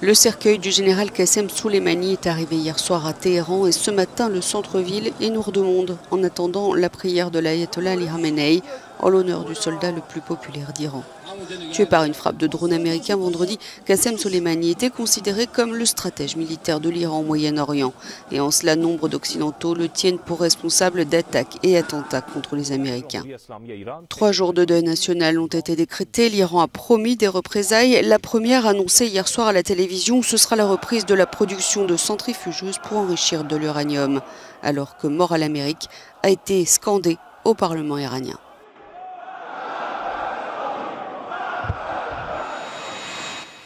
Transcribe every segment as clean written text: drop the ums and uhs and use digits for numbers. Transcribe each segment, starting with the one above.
Le cercueil du général Qassem Soleimani est arrivé hier soir à Téhéran et ce matin le centre-ville est noir de monde en attendant la prière de l'ayatollah Ali Khamenei en l'honneur du soldat le plus populaire d'Iran. Tué par une frappe de drone américain vendredi, Qassem Soleimani était considéré comme le stratège militaire de l'Iran au Moyen-Orient. Et en cela, nombre d'Occidentaux le tiennent pour responsable d'attaques et attentats contre les Américains. 3 jours de deuil national ont été décrétés. L'Iran a promis des représailles. La première annoncée hier soir à la télévision, ce sera la reprise de la production de centrifugeuses pour enrichir de l'uranium, alors que mort à l'Amérique a été scandé au Parlement iranien.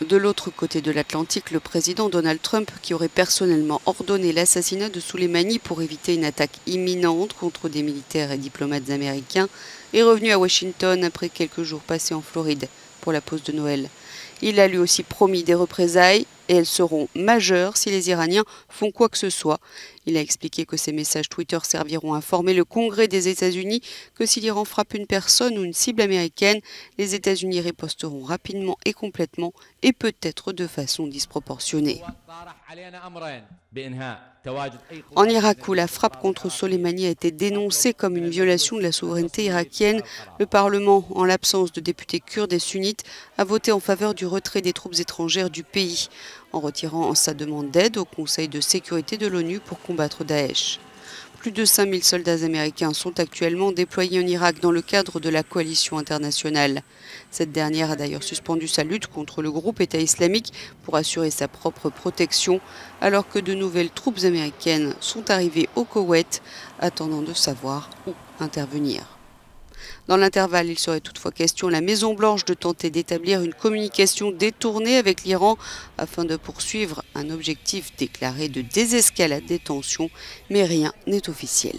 De l'autre côté de l'Atlantique, le président Donald Trump, qui aurait personnellement ordonné l'assassinat de Soleimani pour éviter une attaque imminente contre des militaires et diplomates américains, est revenu à Washington après quelques jours passés en Floride pour la pause de Noël. Il a lui aussi promis des représailles et elles seront majeures si les Iraniens font quoi que ce soit. Il a expliqué que ces messages Twitter serviront à informer le Congrès des États-Unis que si l'Iran frappe une personne ou une cible américaine, les États-Unis riposteront rapidement et complètement et peut-être de façon disproportionnée. En Irak, où la frappe contre Soleimani a été dénoncée comme une violation de la souveraineté irakienne, le Parlement, en l'absence de députés kurdes et sunnites, a voté en faveur du retrait des troupes étrangères du pays, en retirant sa demande d'aide au Conseil de sécurité de l'ONU pour combattre Daesh. Plus de 5000 soldats américains sont actuellement déployés en Irak dans le cadre de la coalition internationale. Cette dernière a d'ailleurs suspendu sa lutte contre le groupe État islamique pour assurer sa propre protection, alors que de nouvelles troupes américaines sont arrivées au Koweït, attendant de savoir où intervenir. Dans l'intervalle, il serait toutefois question à la Maison-Blanche de tenter d'établir une communication détournée avec l'Iran afin de poursuivre un objectif déclaré de désescalade des tensions, mais rien n'est officiel.